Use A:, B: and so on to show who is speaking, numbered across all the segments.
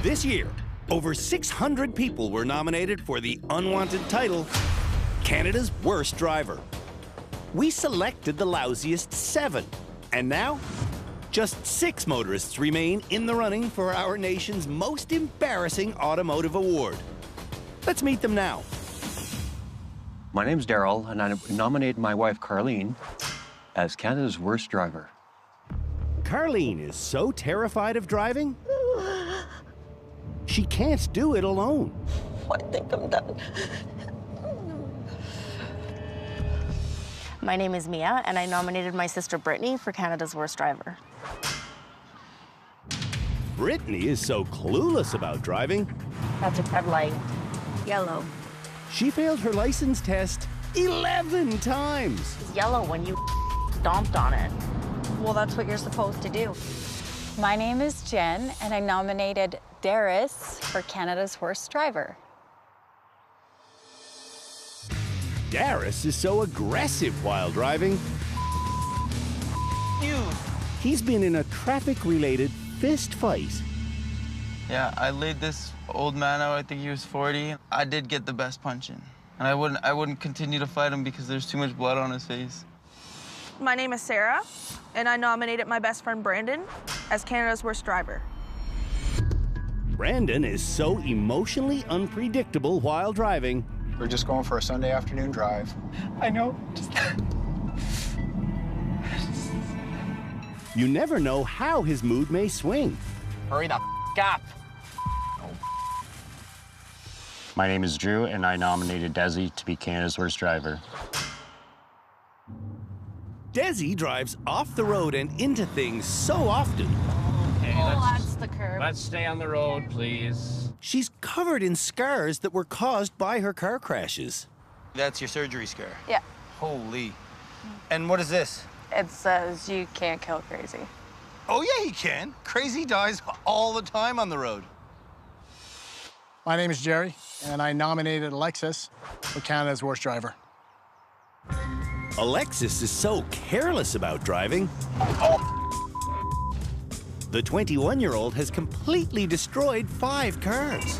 A: This year, over 600 people were nominated for the unwanted title, Canada's Worst Driver. We selected the lousiest 7, and now, just 6 motorists remain in the running for our nation's most embarrassing automotive award. Let's meet them now.
B: My name's Daryl, and I nominated my wife, Carleen, as Canada's Worst Driver.
A: Carleen is so terrified of driving, she can't do it alone.
C: I think I'm done.
D: My name is Mia, and I nominated my sister Brittany for Canada's Worst Driver.
A: Brittany is so clueless about driving,
D: That's a red light.
E: Yellow.
A: she failed her license test 11 times.
D: It's yellow when you stomped on it.
E: Well, that's what you're supposed to do.
F: My name is Jen, and I nominated Darius for Canada's Worst Driver.
A: Darius is so aggressive while driving. He's been in a traffic-related fist fight.
G: Yeah, I laid this old man out. I think he was 40. I did get the best punching, and I wouldn't continue to fight him because there's too much blood on his face.
H: My name is Sarah, and I nominated my best friend Brandon as Canada's Worst Driver.
A: Brandon is so emotionally unpredictable while driving.
I: We're just going for a Sunday afternoon drive.
G: I know.
A: You never know how his mood may swing.
I: Hurry the up.
B: My name is Drew, and I nominated Desi to be Canada's Worst Driver.
A: Desi drives off the road and into things so often.
J: Okay,
D: That's the curb.
J: let's stay on the road, please.
A: She's covered in scars that were caused by her car crashes.
G: That's your surgery scar?
F: Yeah.
G: Holy. And what is this?
F: It says you can't kill crazy.
G: Oh, yeah, he can. Crazy dies all the time on the road.
I: My name is Jerry, and I nominated Alexis for Canada's Worst Driver.
A: Alexis is so careless about driving. The 21-year-old has completely destroyed 5 cars.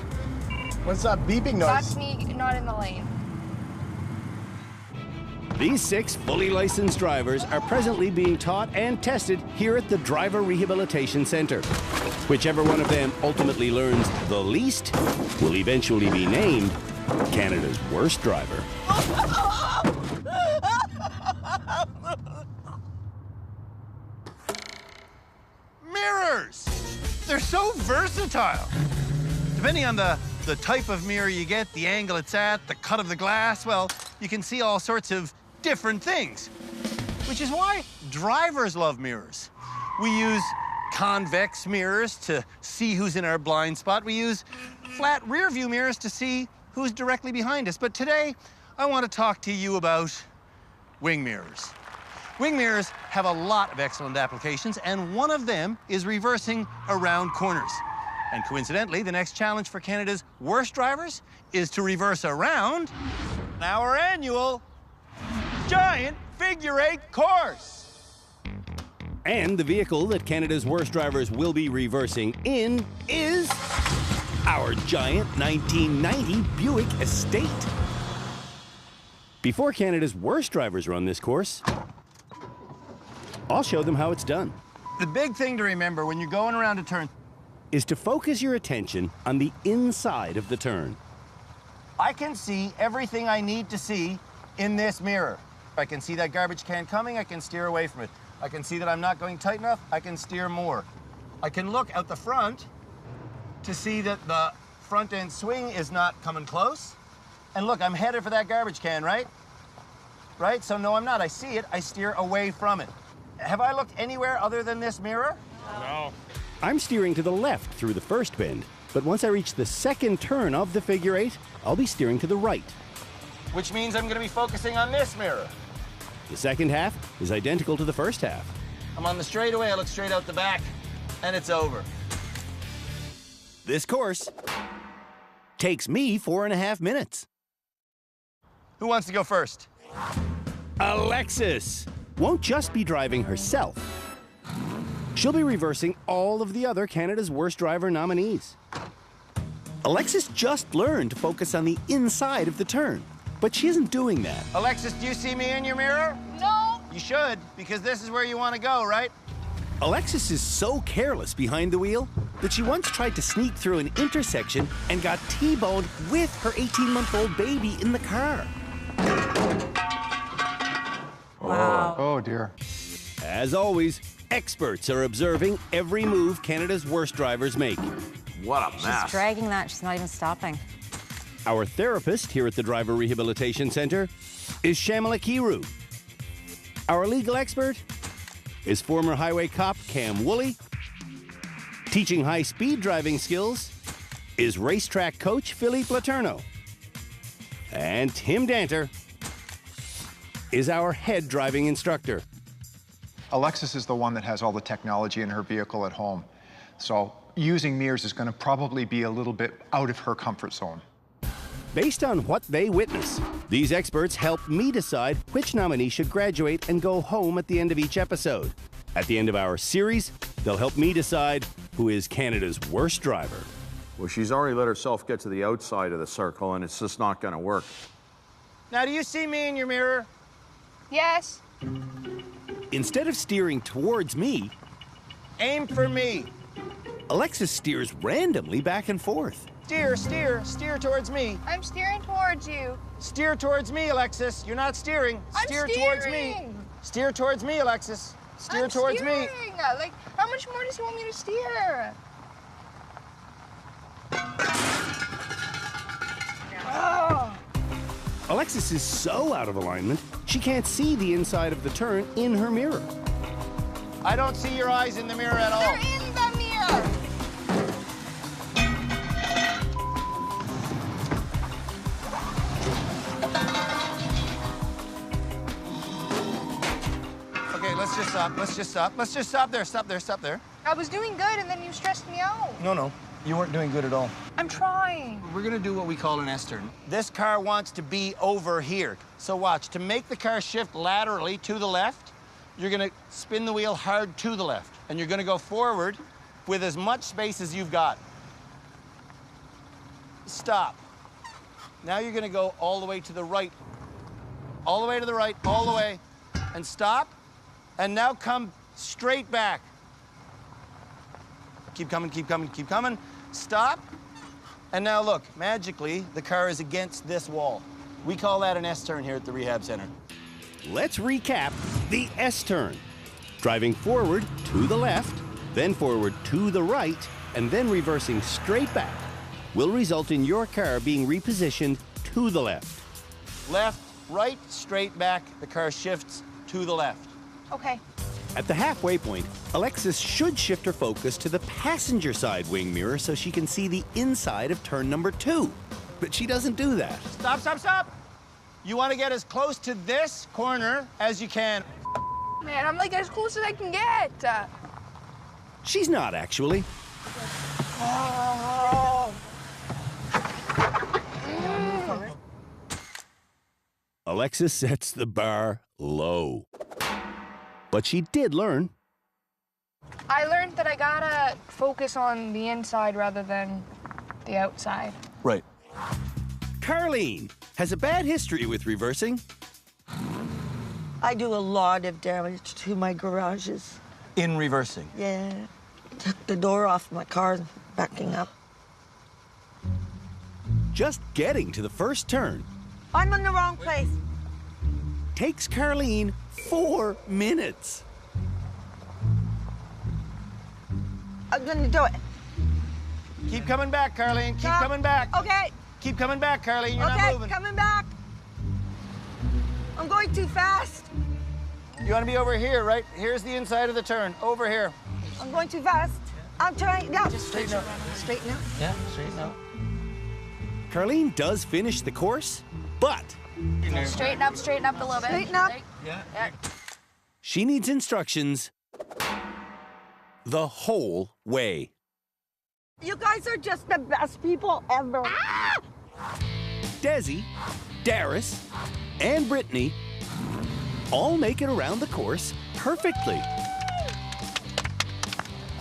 I: What's that beeping noise?
H: That's me not in the lane.
A: These 6 fully licensed drivers are presently being taught and tested here at the Driver Rehabilitation Center. Whichever one of them ultimately learns the least will eventually be named Canada's Worst Driver.
G: Mirrors! They're so versatile. Depending on the type of mirror you get, the angle it's at, the cut of the glass, well, you can see all sorts of different things. Which is why drivers love mirrors. We use convex mirrors to see who's in our blind spot. We use flat rear view mirrors to see who's directly behind us. But today, I want to talk to you about wing mirrors. Wing mirrors have a lot of excellent applications, and one of them is reversing around corners. And coincidentally, the next challenge for Canada's Worst Drivers is to reverse around our annual giant figure-8 course.
A: And the vehicle that Canada's Worst Drivers will be reversing in is our giant 1990 Buick Estate. Before Canada's Worst Drivers run this course, I'll show them how it's done.
G: The big thing to remember when you're going around a turn
A: is to focus your attention on the inside of the turn.
G: I can see everything I need to see in this mirror. I can see that garbage can coming, I can steer away from it. I can see that I'm not going tight enough, I can steer more. I can look out the front to see that the front end swing is not coming close. And look, I'm headed for that garbage can, right? Right? So no, I'm not. I see it, I steer away from it. Have I looked anywhere other than this mirror?
J: No.
A: I'm steering to the left through the first bend, but once I reach the second turn of the figure-8, I'll be steering to the right.
G: Which means I'm going to be focusing on this mirror.
A: The second half is identical to the first half.
G: I'm on the straightaway, I look straight out the back, and it's over.
A: This course takes me 4.5 minutes.
G: Who wants to go first?
A: Alexis won't just be driving herself. she'll be reversing all of the other Canada's Worst Driver nominees. Alexis just learned to focus on the inside of the turn, but she isn't doing that.
G: Alexis, do you see me in your mirror?
H: No.
G: You should, because this is where you want to go, right?
A: Alexis is so careless behind the wheel that she once tried to sneak through an intersection and got T-boned with her 18-month-old baby in the car.
E: Wow.
I: Oh, dear.
A: As always, experts are observing every move Canada's Worst Drivers make.
C: What a
E: She's
C: mess.
E: dragging that. She's not even stopping.
A: Our therapist here at the Driver Rehabilitation Center is Shamala Kiru. Our legal expert is former highway cop Cam Woolley. Teaching high-speed driving skills is racetrack coach Philippe Laterno. And Tim Danter is our head driving instructor.
K: Alexis is the one that has all the technology in her vehicle at home. So using mirrors is going to probably be a little bit out of her comfort zone.
A: Based on what they witness, these experts help me decide which nominee should graduate and go home at the end of each episode. At the end of our series, they'll help me decide who is Canada's worst driver.
C: Well, she's already let herself get to the outside of the circle, and it's just not going to work.
G: Now, do you see me in your mirror?
H: Yes.
A: Instead of steering towards me,
G: Aim for me.
A: Alexis steers randomly back and forth.
G: Steer towards me.
H: I'm steering towards you.
G: Steer towards me, Alexis. You're not steering. Steer towards me. Steer towards me, Alexis. Steer towards me.
H: Like, how much more does he want me to steer?
A: Alexis is so out of alignment, she can't see the inside of the turn in her mirror.
G: I don't see your eyes in the mirror at all.
H: They're in the mirror.
G: Okay, let's just stop. Let's just stop. Let's just stop there. Stop there. Stop there.
H: I was doing good, and then you stressed me out.
G: No. You weren't doing good at all.
H: I'm trying.
G: We're gonna do what we call an S-turn. This car wants to be over here. So watch, to make the car shift laterally to the left, you're gonna spin the wheel hard to the left, and you're gonna go forward with as much space as you've got. Stop. Now you're gonna go all the way to the right. All the way to the right, all the way, and stop, and now come straight back. Keep coming, keep coming, keep coming. Stop. And now look, magically, the car is against this wall. We call that an S-turn here at the rehab center.
A: Let's recap the S-turn. Driving forward to the left, then forward to the right, and then reversing straight back will result in your car being repositioned to the left.
G: Left, right, straight back, the car shifts to the left.
H: Okay.
A: At the halfway point, Alexis should shift her focus to the passenger side wing mirror so she can see the inside of turn number 2. But she doesn't do that.
G: Stop, stop, stop. You want to get as close to this corner as you can.
H: Man, I'm like as close as I can get.
A: She's not, actually. Alexis sets the bar low. But she did learn.
H: I learned that I gotta focus on the inside rather than the outside.
G: Right.
A: Carleen has a bad history with reversing.
L: I do a lot of damage to my garages.
G: In reversing.
L: Yeah. Took the door off my car backing up.
A: Just getting to the first turn
L: I'm in the wrong place.
A: takes Carleen 4 minutes.
L: I'm gonna do it.
G: Keep coming back, Carleen. Keep coming back.
L: Okay.
G: Keep coming back, Carleen. You're not moving.
L: Coming back. I'm going too fast.
G: You want to be over here, right? Here's the inside of the turn. Over here.
L: I'm going too fast. I'm trying. No.
G: Just straighten out.
L: Straighten out.
G: Yeah, straighten out.
A: Carleen does finish the course, but
H: Straighten up a little bit.
L: Straighten up.
G: Yeah.
A: she needs instructions the whole way.
L: You guys are just the best people ever. Ah!
A: Desi, Darius, and Brittany all make it around the course perfectly.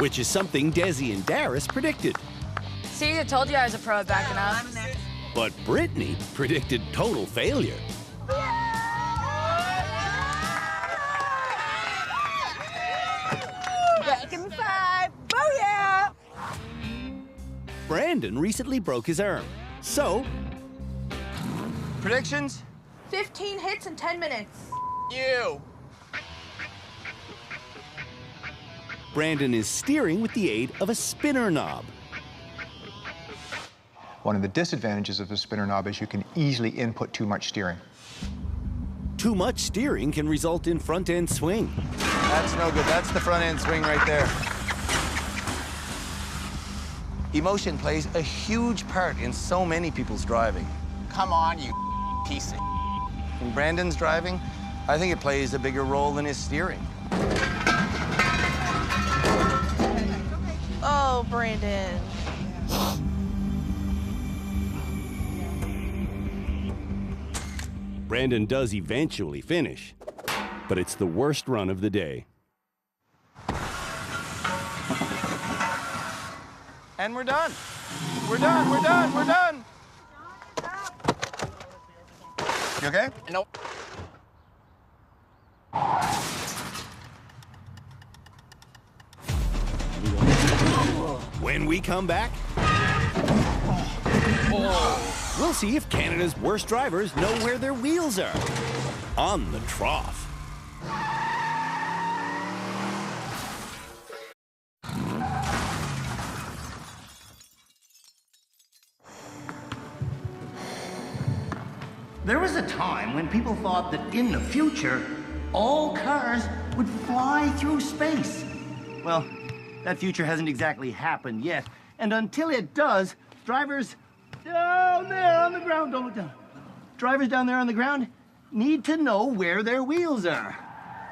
A: which is something Desi and Darius predicted.
H: See, I told you I was a pro at backing up.
A: But Brittany predicted total failure.
L: Back in 5. Booyah!
A: Brandon recently broke his arm, so
G: Predictions?
H: 15 hits in 10 minutes.
G: You.
A: Brandon is steering with the aid of a spinner knob.
K: One of the disadvantages of the spinner knob is you can easily input too much steering.
A: Too much steering can result in front-end swing.
G: That's no good. That's the front end swing right there. Emotion plays a huge part in so many people's driving.
J: Come on, you piece of...
G: In Brandon's driving, I think it plays a bigger role than his steering.
D: Oh, Brandon.
A: Brandon does eventually finish, but it's the worst run of the day.
G: And we're done. We're done, we're done, we're done. You okay?
J: Nope.
A: When we come back, we'll see if Canada's worst drivers know where their wheels are. On the Trough.
M: There was a time when people thought that in the future, all cars would fly through space. Well, that future hasn't exactly happened yet. And until it does, drivers down there on the ground, don't look down. Drivers down there on the ground need to know where their wheels are.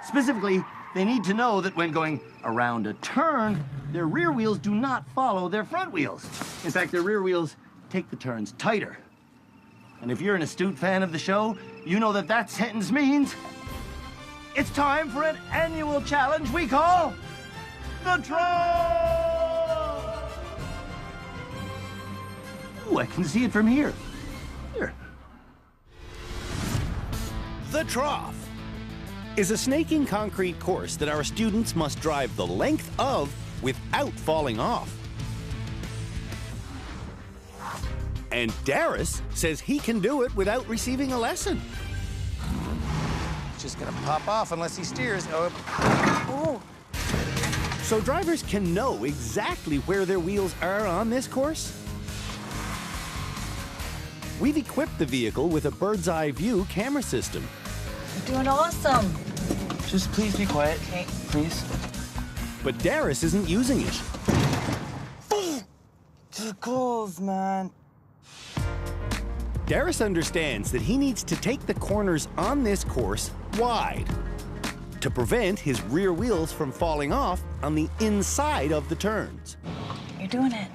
M: Specifically, they need to know that when going around a turn, their rear wheels do not follow their front wheels. In fact, their rear wheels take the turns tighter. And if you're an astute fan of the show, you know that that sentence means it's time for an annual challenge we call the Trough! Ooh, I can see it from here. Here.
A: The Trough is a snaking concrete course that our students must drive the length of without falling off. And Darius says he can do it without receiving a lesson.
G: It's just gonna pop off unless he steers.
A: Oh. So drivers can know exactly where their wheels are on this course? We've equipped the vehicle with a bird's eye view camera system.
E: You're doing awesome.
J: Just please be quiet,
E: Okay.
J: please.
A: But Darius isn't using it.
J: Too close, man.
A: Darius understands that he needs to take the corners on this course wide to prevent his rear wheels from falling off on the inside of the turns.
E: You're doing it.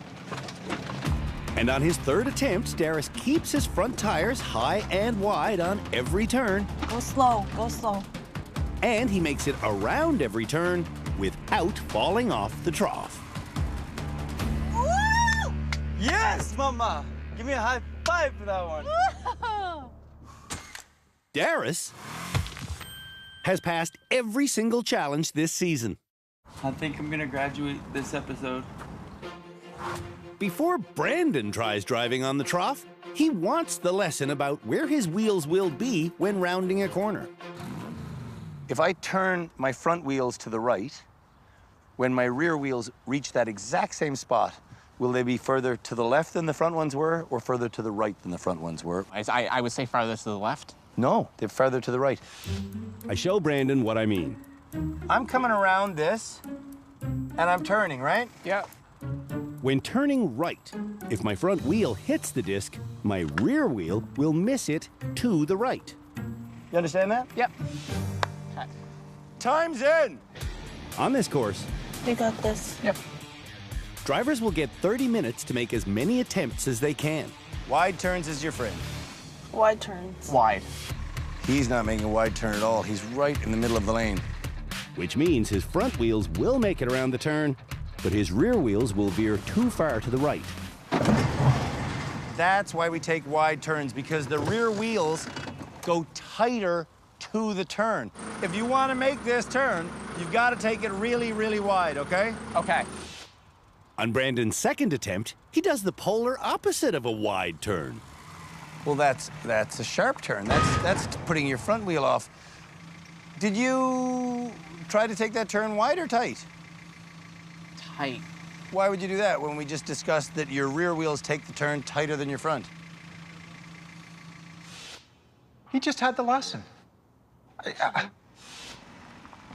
A: And on his third attempt, Darius keeps his front tires high and wide on every turn.
E: Go slow, go slow.
A: And he makes it around every turn without falling off the trough.
J: Woo! Yes, mama! Give me a high five for that one.
A: Darius has passed every single challenge this season.
J: I think I'm gonna graduate this episode.
A: Before Brandon tries driving on the trough, he wants the lesson about where his wheels will be when rounding a corner.
G: If I turn my front wheels to the right, when my rear wheels reach that exact same spot, will they be further to the left than the front ones were, or further to the right than the front ones were?
J: I would say farther to the left.
G: No, they're further to the right.
A: I show Brandon what I mean.
G: I'm coming around this, and I'm turning, right?
J: Yeah.
A: When turning right, if my front wheel hits the disc, my rear wheel will miss it to the right.
G: You understand that?
J: Yep.
G: Time's in!
A: On this course,
D: We got this.
J: Yep.
A: drivers will get 30 minutes to make as many attempts as they can.
G: Wide turns is your friend.
D: Wide turns.
J: Wide.
G: He's not making a wide turn at all. He's right in the middle of the lane.
A: Which means his front wheels will make it around the turn, but his rear wheels will veer too far to the right.
G: That's why we take wide turns, because the rear wheels go tighter to the turn. If you want to make this turn, you've got to take it really, really wide, okay?
J: Okay.
A: On Brandon's second attempt, he does the polar opposite of a wide turn.
G: Well, that's a sharp turn. That's putting your front wheel off. Did you try to take that turn wide or tight?
J: Tight.
G: Why would you do that when we just discussed that your rear wheels take the turn tighter than your front?
K: He just had the lesson.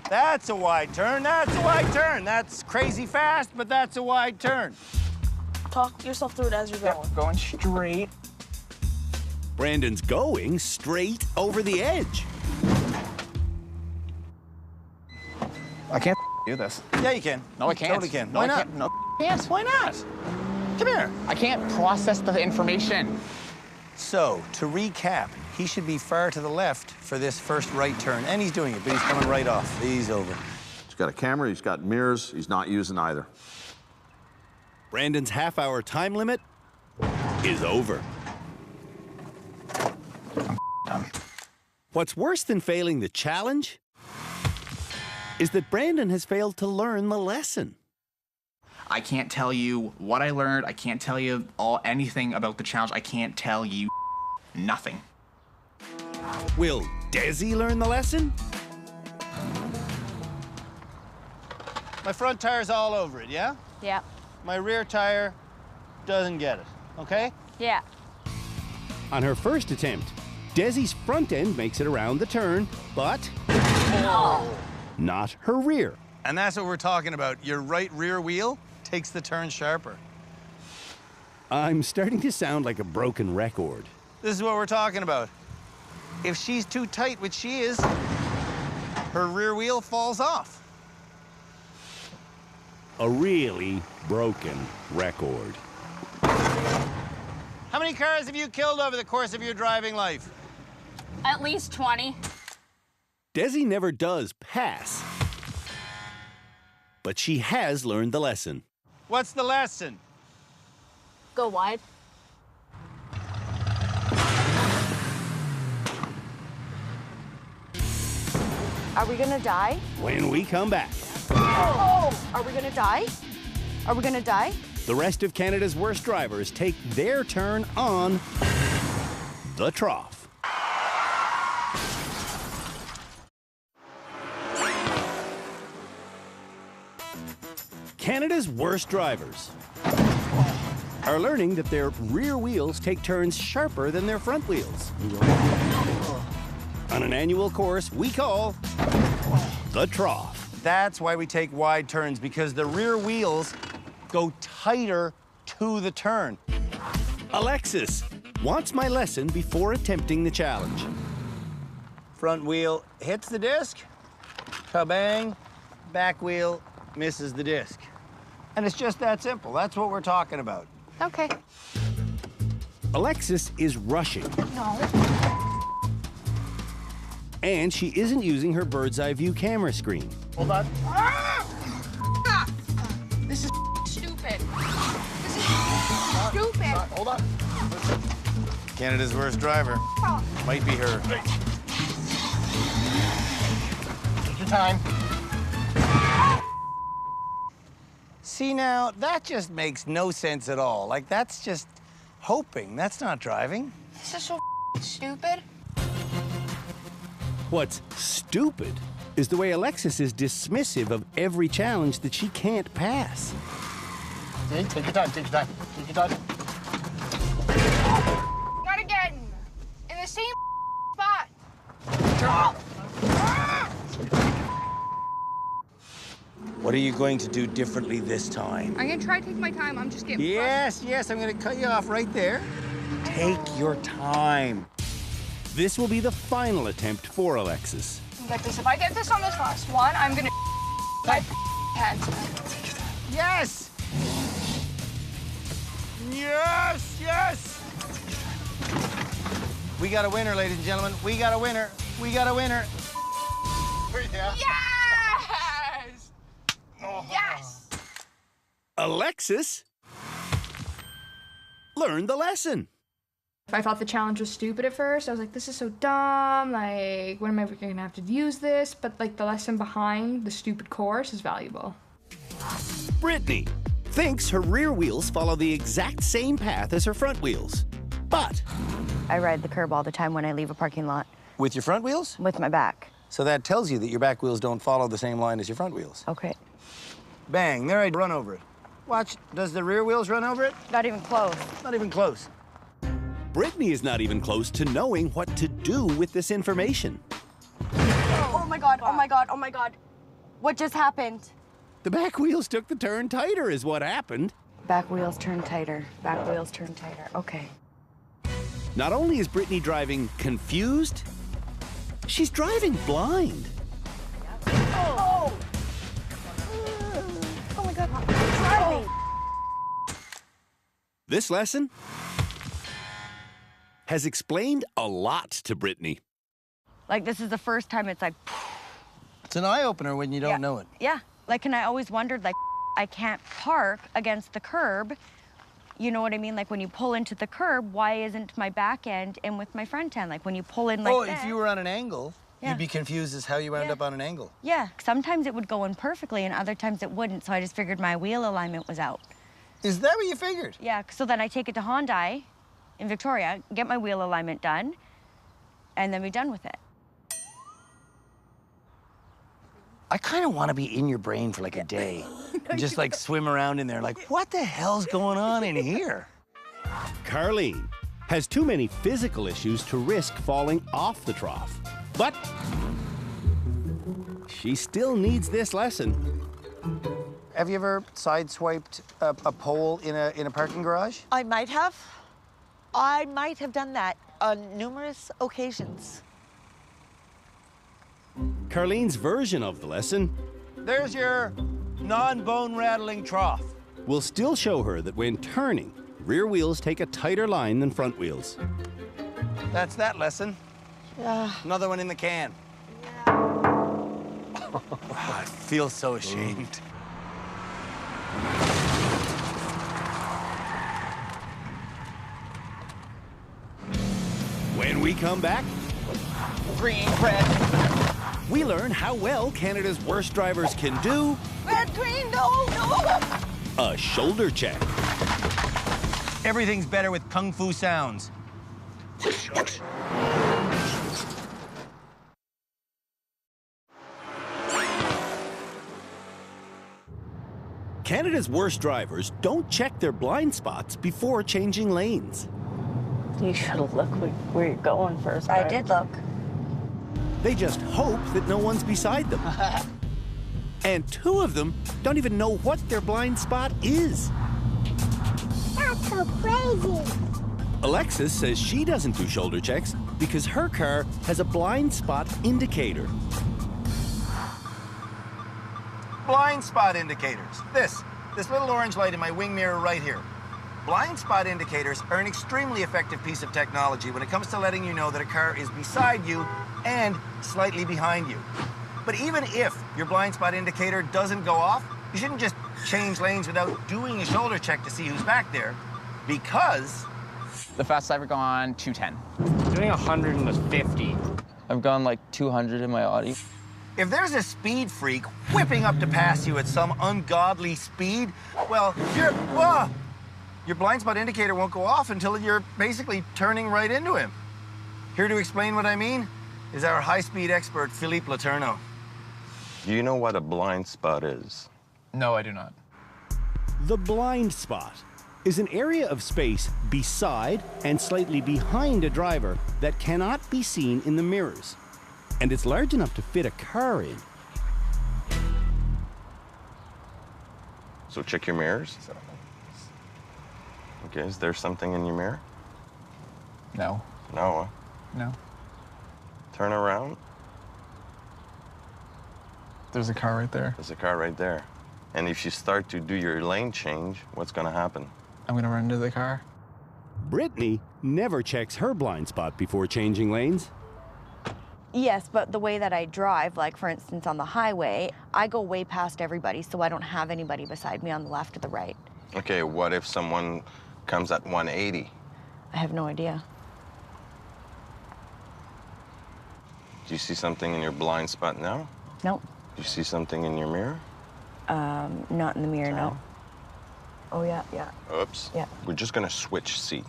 G: That's a wide turn. That's a wide turn. That's crazy fast, but that's a wide turn.
E: Talk yourself through it as you're going.
J: Going straight.
A: Brandon's going straight over the edge.
J: I can't do this.
G: Yeah, you can.
J: No, I can't.
G: Totally can.
J: No,
G: Why
J: I
G: not?
J: can't. No, I can't.
G: Why not? Come here.
J: I can't process the information.
G: So, to recap, he should be far to the left for this first right turn, and he's doing it, but he's coming right off. He's over.
C: He's got a camera, he's got mirrors, he's not using either.
A: Brandon's half-hour time limit is over. What's worse than failing the challenge is that Brandon has failed to learn the lesson.
J: I can't tell you what I learned. I can't tell you anything about the challenge. I can't tell you nothing.
A: Will Desi learn the lesson?
G: My front tire's all over it, yeah?
F: Yeah.
G: My rear tire doesn't get it, okay?
F: Yeah.
A: On her first attempt, Desi's front end makes it around the turn, but not her rear.
G: And that's what we're talking about. Your right rear wheel takes the turn sharper.
A: I'm starting to sound like a broken record.
G: This is what we're talking about. If she's too tight, which she is, her rear wheel falls off.
A: A really broken record.
G: How many cars have you killed over the course of your driving life?
F: At least 20.
A: Desi never does pass, but she has learned the lesson.
G: What's the lesson?
F: Go wide.
D: Are we gonna die?
A: When we come back,
D: Oh! Are we gonna die? Are we gonna die?
A: the rest of Canada's worst drivers take their turn on the trough. Canada's worst drivers are learning that their rear wheels take turns sharper than their front wheels. On an annual course we call the trough.
G: That's why we take wide turns, because the rear wheels go tighter to the turn.
A: Alexis wants my lesson before attempting the challenge.
G: Front wheel hits the disc, kabang, back wheel misses the disc. And it's just that simple. That's what we're talking about.
D: Okay.
A: Alexis is rushing,
H: No.
A: and she isn't using her bird's eye view camera screen.
I: Hold on.
H: This is stupid. This is stupid.
I: Hold on.
G: Canada's worst driver. Might be her.
I: Take your time.
G: See now, that just makes no sense at all. Like, that's just hoping. That's not driving.
H: This is so stupid.
A: What's stupid is the way Alexis is dismissive of every challenge that she can't pass.
I: See? Take your time, take your time. Take your time.
H: Not again. In the same spot.
G: What are you going to do differently this time?
H: I'm gonna try to take my time. I'm just getting
G: Yes, I'm gonna cut you off right there. Take your time.
A: This will be the final attempt for Alexis.
H: Get this. If I get this on this last one, I'm gonna my pants.
G: Yes! Yes! We got a winner, ladies and gentlemen. We got a winner. We got a winner.
I: Yeah.
H: Yes! Yes!
A: Alexis learned the lesson.
H: I thought the challenge was stupid at first. I was like, this is so dumb. Like, when am I ever gonna have to use this? But like the lesson behind the stupid course is valuable.
A: Brittany thinks her rear wheels follow the exact same path as her front wheels. But
D: I ride the curb all the time when I leave a parking lot.
N: With your front wheels?
D: With my back.
N: So that tells you that your back wheels don't follow the same line as your front wheels.
D: Okay.
N: Bang, there I run over it. Watch, does the rear wheels run over it?
D: Not even close.
N: Not even close.
A: Brittany is not even close to knowing what to do with this information.
D: Oh my God, oh my God, oh my God. What just happened?
A: The back wheels took the turn tighter is what happened.
D: Back wheels turn tighter. Back wheels turn tighter. Okay.
A: Not only is Brittany driving confused, she's driving blind.
D: Oh! Oh my God. Driving.
A: This lesson has explained a lot to Brittany.
D: Like, this is the first time it's like...
N: It's an eye-opener when you don't know it.
D: Yeah. Like, and I always wondered, like, I can't park against the curb. You know what I mean? Like, when you pull into the curb, why isn't my back end in with my front end? Like, when you pull in like
N: if you were on an angle, you'd be confused as how you wound up on an angle.
D: Yeah. Sometimes it would go in perfectly, and other times it wouldn't, so I just figured my wheel alignment was out.
N: Is that what you figured?
D: Yeah, so then I take it to Hyundai in Victoria, get my wheel alignment done, and then be done with it.
N: I kind of want to be in your brain for like a day. And just like swim around in there like, what the hell's going on in here?
A: Carleen has too many physical issues to risk falling off the trough. But she still needs this lesson.
N: Have you ever sideswiped a pole in a parking garage?
L: I might have. I might have done that on numerous occasions.
A: Carleen's version of the lesson,
N: there's your non-bone rattling trough,
A: will still show her that when turning, rear wheels take a tighter line than front wheels.
N: That's that lesson.
L: Yeah.
N: Another one in the can. I feel so ashamed.
A: When we come back,
L: Green, red.
A: we learn how well Canada's worst drivers can do
L: Red, green, no, no.
A: a shoulder check.
N: Everything's better with kung fu sounds.
A: Canada's worst drivers don't check their blind spots before changing lanes.
E: You should have looked where you're going first.
D: I did look.
A: They just hope that no one's beside them. And two of them don't even know what their blind spot is.
O: That's so crazy.
A: Alexis says she doesn't do shoulder checks because her car has a blind spot indicator.
N: Blind spot indicators. This little orange light in my wing mirror right here. Blind spot indicators are an extremely effective piece of technology when it comes to letting you know that a car is beside you and slightly behind you. But even if your blind spot indicator doesn't go off, you shouldn't just change lanes without doing a shoulder check to see who's back there, because...
J: The fastest I've ever gone, 210.
P: Doing 150.
Q: I've gone like 200 in my Audi.
N: If there's a speed freak whipping up to pass you at some ungodly speed, well, your blind spot indicator won't go off until you're basically turning right into him. Here to explain what I mean is our high-speed expert, Philippe Laterno.
R: Do you know what a blind spot is?
J: No, I do not.
A: The blind spot is an area of space beside and slightly behind a driver that cannot be seen in the mirrors. And it's large enough to fit a car in.
R: So check your mirrors. Okay, is there something in your mirror?
J: No.
R: No?
J: No.
R: Turn around.
J: There's a car right there.
R: There's a car right there. And if you start to do your lane change, what's gonna happen?
J: I'm gonna run into the car.
A: Brittany never checks her blind spot before changing lanes.
D: Yes, but the way that I drive, like for instance on the highway, I go way past everybody, so I don't have anybody beside me on the left or the right.
R: Okay, what if someone comes at 180?
D: I have no idea.
R: Do you see something in your blind spot now?
D: Nope.
R: Do you see something in your mirror?
D: Not in the mirror, no. Oh, yeah.
R: Oops.
D: Yeah.
R: We're just gonna switch seat.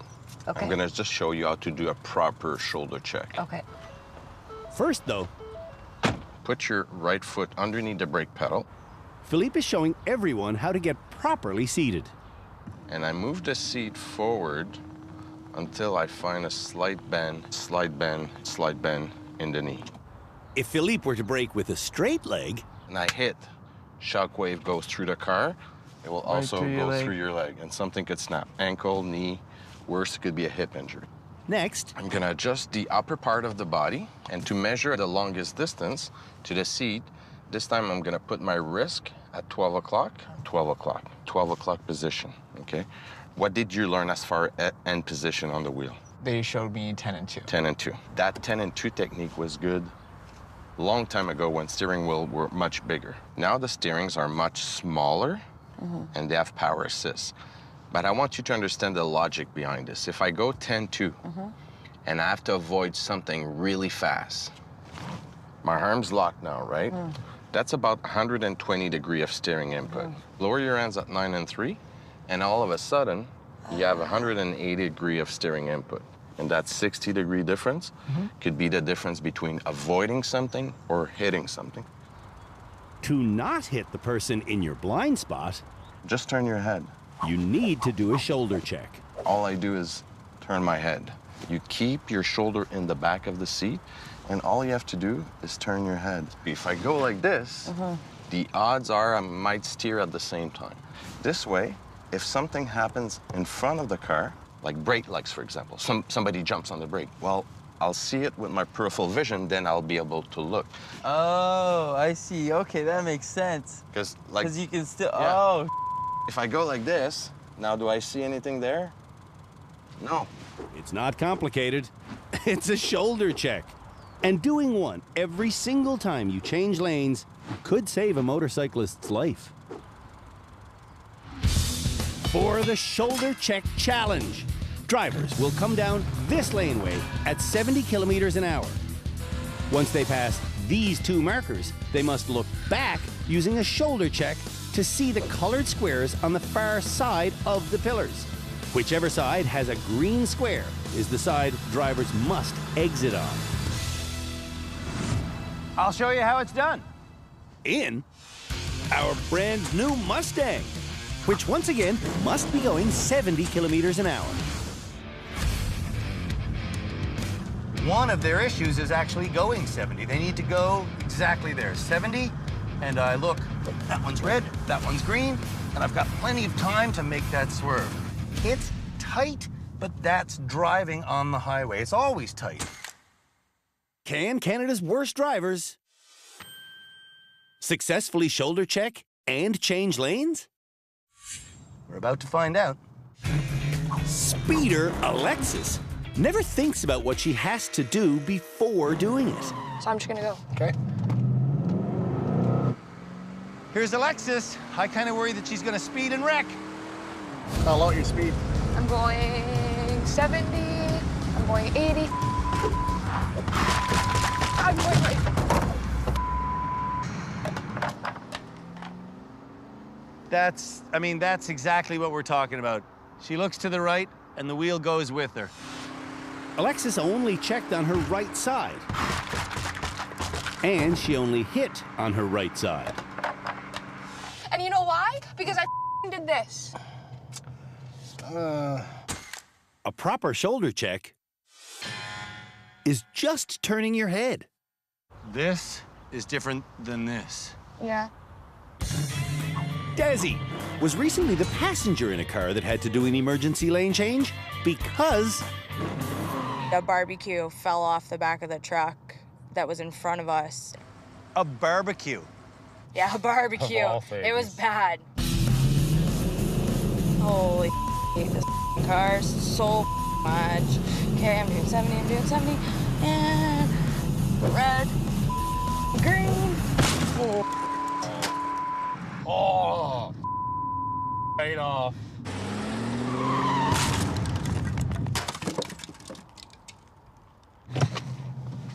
D: Okay.
R: I'm gonna just show you how to do a proper shoulder check.
D: Okay.
A: First, though,
R: put your right foot underneath the brake pedal.
A: Philippe is showing everyone how to get properly seated.
R: And I move the seat forward until I find a slight bend, slide bend, slide bend in the knee.
A: If Philippe were to brake with a straight leg,
R: and I hit, shockwave goes through the car, it will
Q: Right
R: also
Q: through your
R: go
Q: leg.
R: through your leg, and something could snap. Ankle, knee, worse, it could be a hip injury.
A: Next,
R: I'm gonna adjust the upper part of the body, and to measure the longest distance to the seat, this time I'm gonna put my wrist at 12 o'clock, 12 o'clock, 12 o'clock position, okay? What did you learn as far as end position on the wheel?
J: They showed me 10 and 2.
R: 10 and 2. That 10 and 2 technique was good long time ago when steering wheels were much bigger. Now the steerings are much smaller and they have power assist. But I want you to understand the logic behind this. If I go 10-2 and I have to avoid something really fast, my arm's locked now, right? That's about 120 degree of steering input. Lower your hands at 9 and 3, and all of a sudden, you have 180 degree of steering input. And that 60 degree difference could be the difference between avoiding something or hitting something.
A: to not hit the person in your blind spot,
R: just turn your head.
A: You need to do a shoulder check.
R: All I do is turn my head. You keep your shoulder in the back of the seat, and all you have to do is turn your head. If I go like this, the odds are I might steer at the same time. This way, if something happens in front of the car, like brake lights, for example, somebody jumps on the brake, well, I'll see it with my peripheral vision, then I'll be able to look.
Q: Oh, I see. Okay, that makes sense.
R: Because
Q: you can still,
R: yeah. If I go like this, now do I see anything there? No.
A: It's not complicated. It's a shoulder check. And doing one every single time you change lanes could save a motorcyclist's life. For the Shoulder Check Challenge, drivers will come down this laneway at 70 kilometers an hour. Once they pass these two markers, they must look back using a shoulder check to see the colored squares on the far side of the pillars. Whichever side has a green square is the side drivers must exit on.
N: I'll show you how it's done.
A: In our brand new Mustang, which once again must be going 70 kilometers an hour.
N: One of their issues is actually going 70. They need to go exactly there, 70. And I look, that one's red, that one's green, and I've got plenty of time to make that swerve. It's tight, but that's driving on the highway. It's always tight.
A: Can Canada's worst drivers successfully shoulder check and change lanes?
N: We're about to find out.
A: Speeder Alexis never thinks about what she has to do before doing it.
H: So I'm just gonna go.
I: Okay.
N: Here's Alexis. I kind of worry that she's gonna speed and wreck.
I: How low your speed?
H: I'm going 70. I'm going 80. I'm going right.
N: That's exactly what we're talking about. She looks to the right, and the wheel goes with her.
A: Alexis only checked on her right side. And she only hit on her right side.
H: And you know why? Because I did this.
A: A proper shoulder check is just turning your head.
N: This is different than this.
H: Yeah.
A: Desi was recently the passenger in a car that had to do an emergency lane change because
S: a barbecue fell off the back of the truck that was in front of us.
N: A barbecue?
S: Yeah, a barbecue.
N: Of all things.
S: It was bad. Holy this car so much. Okay, I'm doing 70, and Red. Green.
P: Oh. Right off.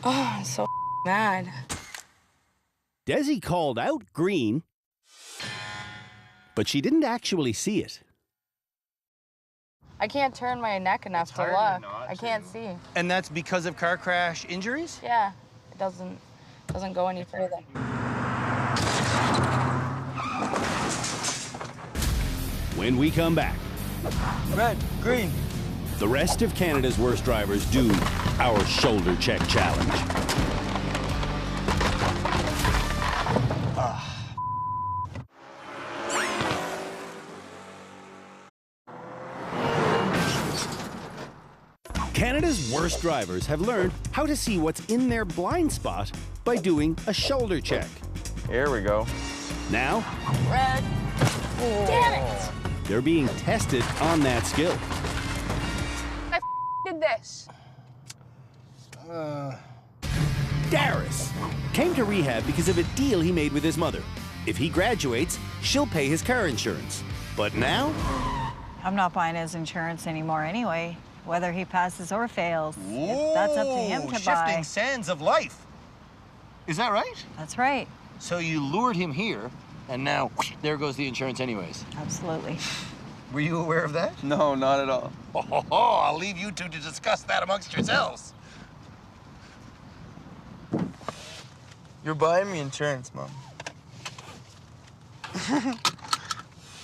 S: Oh, I'm so mad.
A: Desi called out green, but she didn't actually see it.
S: I can't turn my neck enough to look. I can't see.
G: And that's because of car crash injuries?
S: Yeah, it doesn't go any further.
A: When we come back,
Q: Red, green.
A: the rest of Canada's worst drivers do our shoulder check challenge. Canada's worst drivers have learned how to see what's in their blind spot by doing a shoulder check.
R: Here we go.
A: Now,
S: Red. Damn it!
A: they're being tested on that skill.
S: I did this.
A: Darius came to rehab because of a deal he made with his mother. If he graduates, she'll pay his car insurance. But now,
F: I'm not buying his insurance anymore anyway, whether he passes or fails. That's up to him to buy.
G: Shifting sands of life. Is that right?
F: That's right.
G: So you lured him here, and now there goes the insurance anyways.
F: Absolutely.
G: Were you aware of that?
Q: No, not at all.
G: Oh, I'll leave you two to discuss that amongst yourselves.
Q: You're buying me insurance, Mom.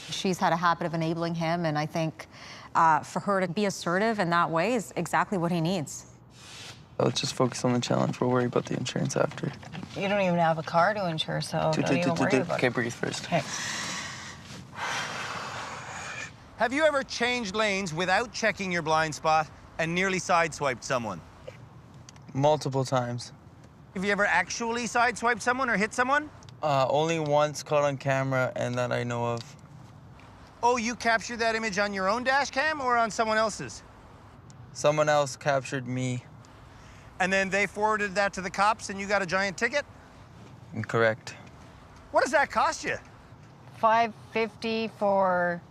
T: She's had a habit of enabling him, and I think for her to be assertive in that way is exactly what he needs.
Q: Let's just focus on the challenge. We'll worry about the insurance after.
F: You don't even have a car to insure, so don't even worry about
Q: Okay,
F: it.
Q: breathe first.
F: Okay.
G: Have you ever changed lanes without checking your blind spot and nearly sideswiped someone?
Q: Multiple times.
G: Have you ever actually sideswiped someone or hit someone?
Q: Only once caught on camera, and that I know of.
G: Oh, you captured that image on your own dash cam or on someone else's?
Q: Someone else captured me.
G: And then they forwarded that to the cops and you got a giant ticket?
Q: Incorrect.
G: What does that cost you?
F: $550 for...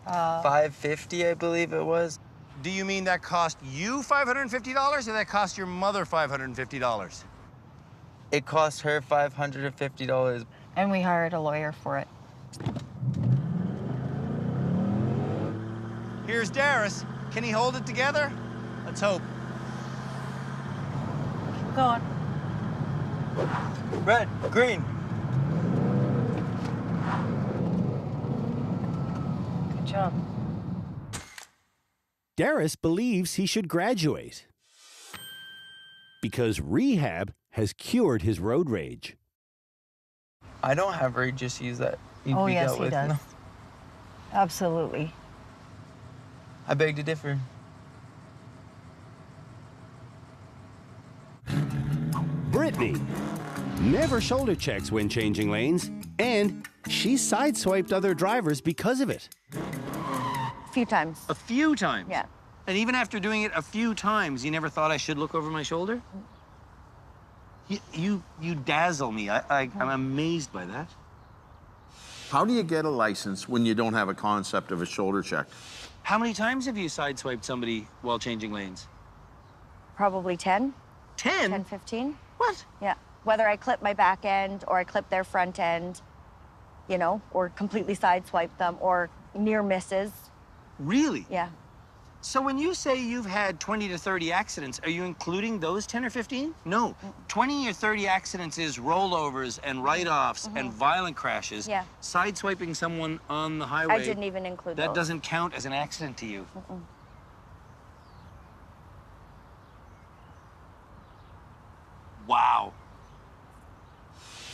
Q: $550, I believe it was.
G: Do you mean that cost you $550 or that cost your mother $550?
Q: It cost her $550.
F: And we hired a lawyer for it.
G: Here's Darius. Can he hold it together? Let's hope.
F: Go on.
Q: Red, green.
F: Good job.
A: Darius believes he should graduate because rehab has cured his road rage.
Q: I don't have rage issues that you'd
F: Oh,
Q: be
F: yes,
Q: dealt
F: he
Q: with.
F: does.
Q: No.
F: Absolutely.
Q: I beg to differ.
A: Brittany never shoulder checks when changing lanes, and she sideswiped other drivers because of it.
D: A few times.
G: A few times?
D: Yeah.
G: And even after doing it a few times, you never thought I should look over my shoulder? You dazzle me. I'm amazed by that.
C: How do you get a license when you don't have a concept of a shoulder check?
G: How many times have you sideswiped somebody while changing lanes?
D: Probably 10.
G: 10?
D: 10, 15.
G: What?
D: Yeah. Whether I clip my back end or I clip their front end, you know, or completely sideswipe them or near misses.
G: Really?
D: Yeah.
G: So when you say you've had 20 to 30 accidents, are you including those 10 or 15? No. 20 or 30 accidents is rollovers and write-offs and violent crashes.
D: Yeah.
G: Sideswiping someone on the highway.
D: I didn't even include
G: That
D: those.
G: doesn't count as an accident to you. Wow.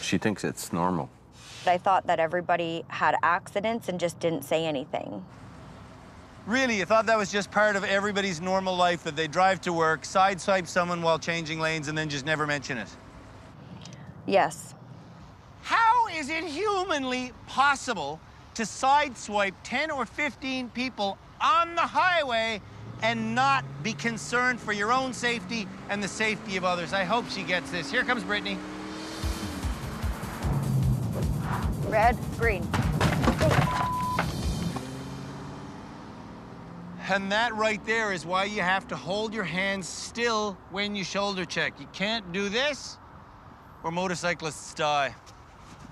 C: She thinks it's normal.
D: I thought that everybody had accidents and just didn't say anything.
G: Really? You thought that was just part of everybody's normal life, that they drive to work, sideswipe someone while changing lanes, and then just never mention it?
D: Yes.
G: How is it humanly possible to sideswipe 10 or 15 people on the highway and not be concerned for your own safety and the safety of others. I hope she gets this. Here comes Brittany.
D: Red, green.
G: And that right there is why you have to hold your hands still when you shoulder check. You can't do this or motorcyclists die.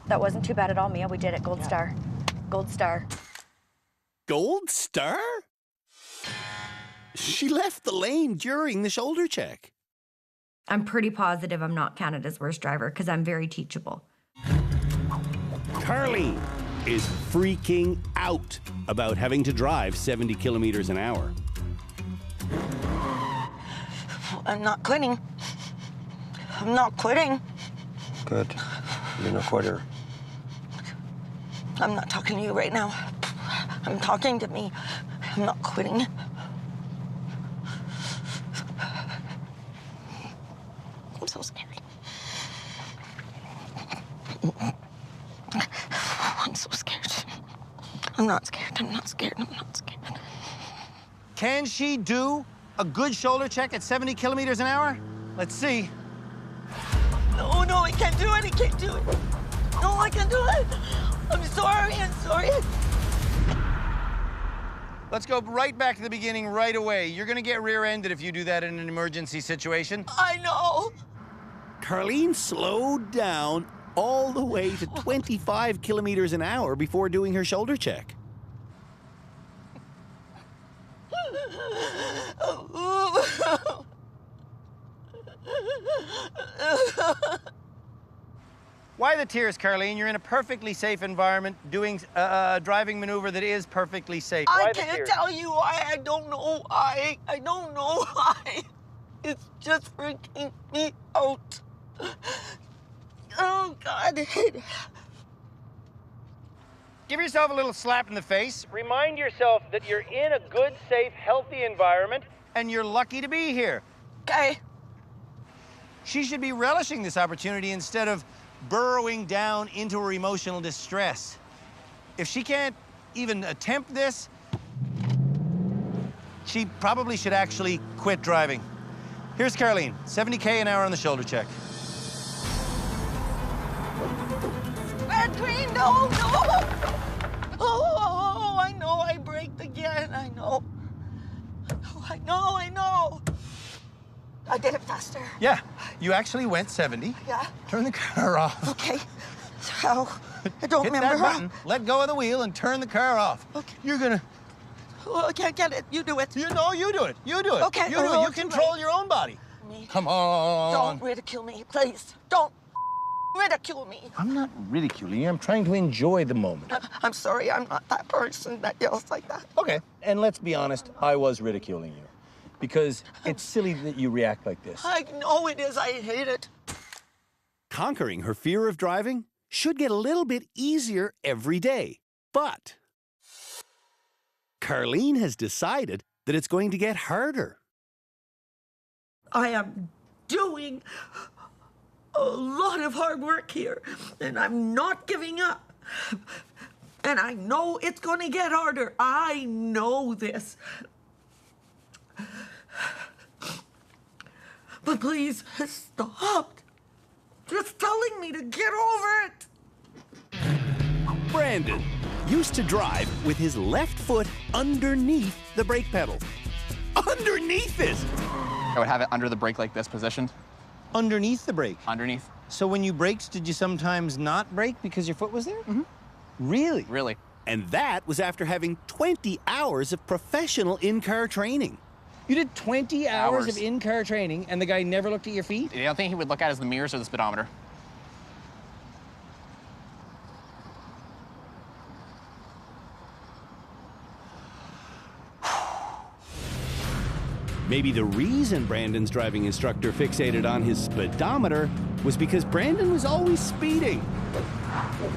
D: That wasn't too bad at all, Mia. We did it. Gold star. Gold star.
A: Gold star? She left the lane during the shoulder check.
D: I'm pretty positive I'm not Canada's worst driver because I'm very teachable.
A: Carleen is freaking out about having to drive 70 kilometers an hour.
L: I'm not quitting. I'm not quitting.
B: Good. You're no quitter.
L: I'm not talking to you right now. I'm talking to me. I'm not quitting. I'm so scared. I'm so scared. I'm not scared. I'm not scared. I'm not scared.
G: Can she do a good shoulder check at 70 kilometers an hour? Let's see.
L: No, no, I can't do it. I can't do it. No, I can't do it. I'm sorry. I'm sorry.
G: Let's go right back to the beginning right away. You're gonna get rear-ended if you do that in an emergency situation.
L: I know.
A: Carleen slowed down all the way to 25 kilometers an hour before doing her shoulder check.
G: Why the tears, Carleen? You're in a perfectly safe environment doing a driving maneuver that is perfectly safe.
L: I
G: Why the
L: can't
G: tears?
L: tell you why. I don't know why. I don't know why. It's just freaking me out. Oh, God.
G: Give yourself a little slap in the face. Remind yourself that you're in a good, safe, healthy environment, and you're lucky to be here.
L: Okay.
G: She should be relishing this opportunity instead of burrowing down into her emotional distress. If she can't even attempt this, she probably should actually quit driving. Here's Carleen, 70K an hour on the shoulder check.
L: Red, green, no, no. Oh, I know I braked again. I know. Oh, I know, I know. I did it faster.
G: Yeah, you actually went 70.
L: Yeah.
G: Turn the car off.
L: Okay. So, I don't
G: Hit
L: remember.
G: that button, let go of the wheel, and turn the car off.
L: Okay.
G: You're gonna...
L: Oh, I can't get it. You do it.
G: You know, you do it. You do it.
L: Okay.
G: You do it. You control your own body. Come on.
L: Don't ridicule me, please. Don't ridicule me.
G: I'm not ridiculing you. I'm trying to enjoy the moment.
L: I'm sorry. I'm not that person that yells like that.
G: Okay. And let's be honest, I was ridiculing you. Because it's silly that you react like this.
L: I know it is. I hate it.
A: Conquering her fear of driving should get a little bit easier every day. But Carleen has decided that it's going to get harder.
L: I am doing a lot of hard work here, and I'm not giving up. And I know it's going to get harder. I know this. But please, stop. Just telling me to get over it.
A: Brandon used to drive with his left foot underneath the brake pedal. Underneath it!
J: I would have it under the brake like this, positioned.
G: Underneath the brake?
J: Underneath.
G: So when you braked, did you sometimes not brake because your foot was there? Mm-hmm. Really?
J: Really.
A: And that was after having 20 hours of professional in-car training.
G: You did 20 hours of in-car training, and the guy never looked at your feet?
J: The only thing he would look at is the mirrors or the speedometer.
A: Maybe the reason Brandon's driving instructor fixated on his speedometer was because Brandon was always speeding.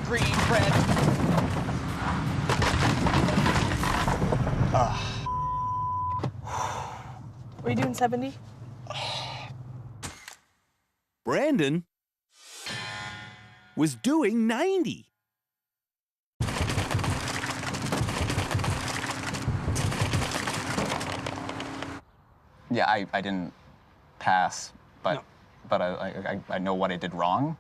J: Green, red.
L: Were you doing 70?
A: Brandon was doing 90.
U: Yeah, I didn't pass, but I know what I did wrong.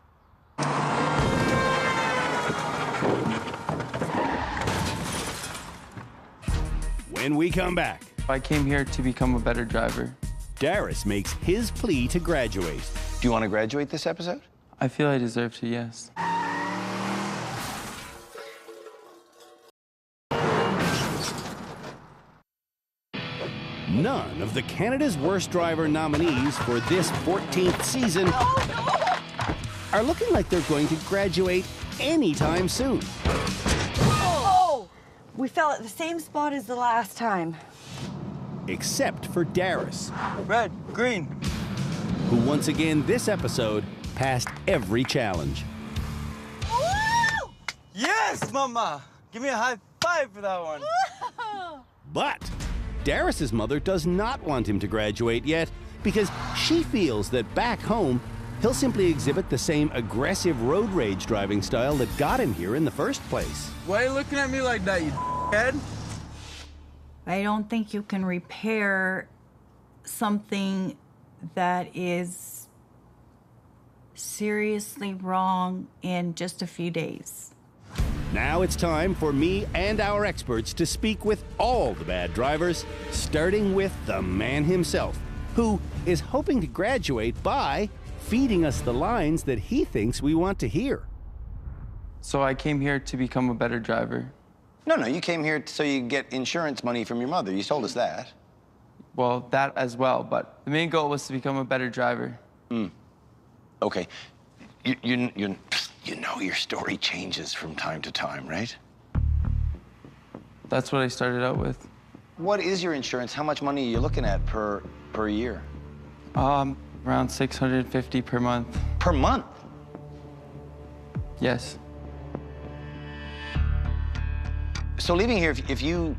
A: When we come back,
Q: I came here to become a better driver.
A: Darius makes his plea to graduate.
V: Do you want to graduate this episode?
Q: I feel I deserve to, yes.
A: None of the Canada's Worst Driver nominees for this 14th season are looking like they're going to graduate anytime soon.
W: Oh! We fell at the same spot as the last time.
A: Except for Darius.
Q: Red, green.
A: Who once again this episode passed every challenge.
Q: Woo! Yes, Mama! Give me a high five for that one.
A: But Darius's mother does not want him to graduate yet because she feels that back home, he'll simply exhibit the same aggressive road rage driving style that got him here in the first place.
Q: Why are you looking at me like that, you head?
F: I don't think you can repair something that is seriously wrong in just a few days.
A: Now it's time for me and our experts to speak with all the bad drivers, starting with the man himself, who is hoping to graduate by feeding us the lines that he thinks we want to hear.
Q: So I came here to become a better driver.
V: No, you came here so you get insurance money from your mother. You told us that.
Q: Well, that as well, but the main goal was to become a better driver.
V: Okay. You know your story changes from time to time, right?
Q: That's what I started out with.
V: What is your insurance? How much money are you looking at per year?
Q: Around $650 per month.
V: Per month?
Q: Yes.
V: So leaving here, if you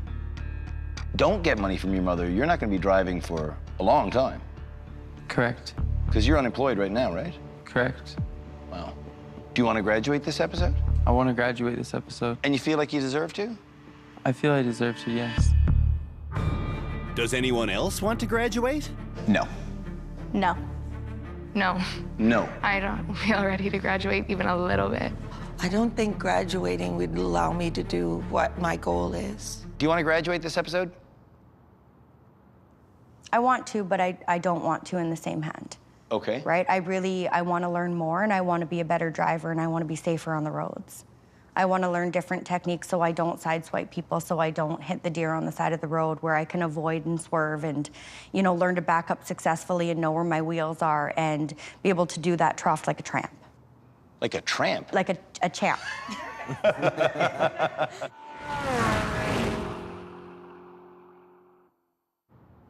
V: don't get money from your mother, you're not going to be driving for a long time.
Q: Correct.
V: Because you're unemployed right now, right?
Q: Correct.
V: Wow. Do you want to graduate this episode?
Q: I want to graduate this episode.
V: And you feel like you deserve to?
Q: I feel I deserve to, yes.
A: Does anyone else want to graduate?
V: No.
H: No. No.
V: No.
H: I don't feel ready to graduate even a little bit.
L: I don't think graduating would allow me to do what my goal is.
V: Do you want to graduate this episode?
D: I want to, but I don't want to in the same hand.
V: Okay.
D: Right? I want to learn more, and I want to be a better driver, and I want to be safer on the roads. I want to learn different techniques so I don't sideswipe people, so I don't hit the deer on the side of the road, where I can avoid and swerve and, learn to back up successfully and know where my wheels are and be able to do that trough like a tramp.
V: Like a tramp?
D: Like a champ.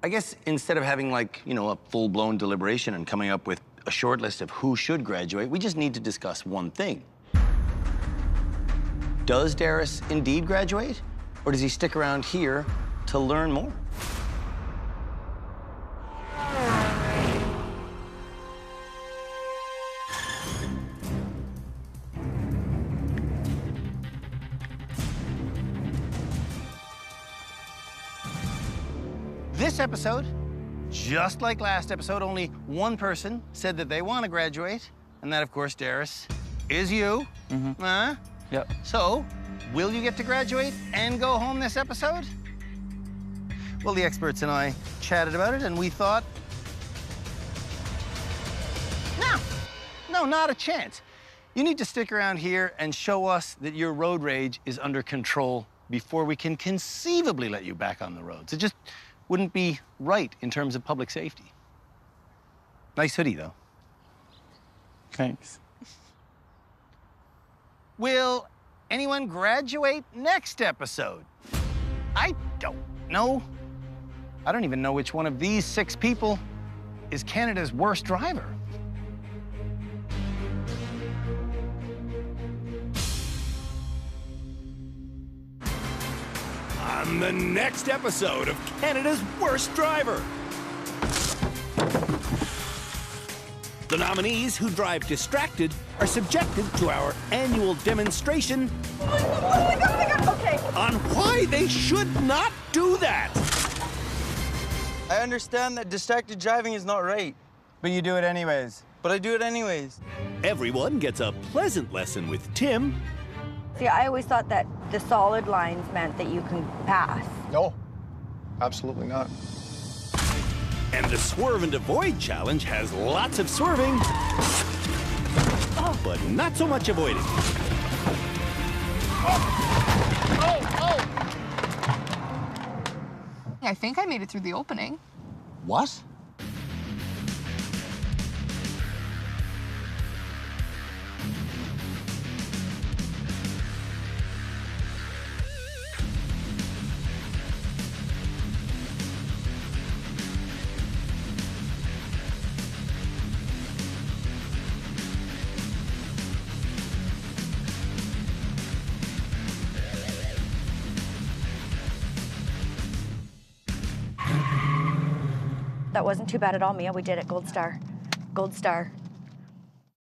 V: I guess instead of having a full-blown deliberation and coming up with a short list of who should graduate, we just need to discuss one thing. Does Darius indeed graduate, or does he stick around here to learn more?
N: This episode, just like last episode, only one person said that they want to graduate, and that, of course, Darius, is you.
Q: Mm-hmm. Yep.
N: So, will you get to graduate and go home this episode? Well, the experts and I chatted about it, and we thought, no, not a chance. You need to stick around here and show us that your road rage is under control before we can conceivably let you back on the roads. It just wouldn't be right in terms of public safety. Nice hoodie, though.
Q: Thanks.
N: Will anyone graduate next episode? I don't know. I don't even know which one of these 6 people is Canada's worst driver.
A: On the next episode of Canada's Worst Driver. The nominees who drive distracted are subjected to our annual demonstration
W: Okay.
A: on why they should not do that.
Q: I understand that distracted driving is not right.
E: But you do it anyways.
Q: But I do it anyways.
A: Everyone gets a pleasant lesson with Tim.
D: See, I always thought that the solid lines meant that you can pass.
K: No, absolutely not.
A: And the Swerve and Avoid challenge has lots of swerving, but not so much avoiding.
H: I think I made it through the opening.
E: What?
D: That wasn't too bad at all, Mia. We did it. Gold star. Gold star.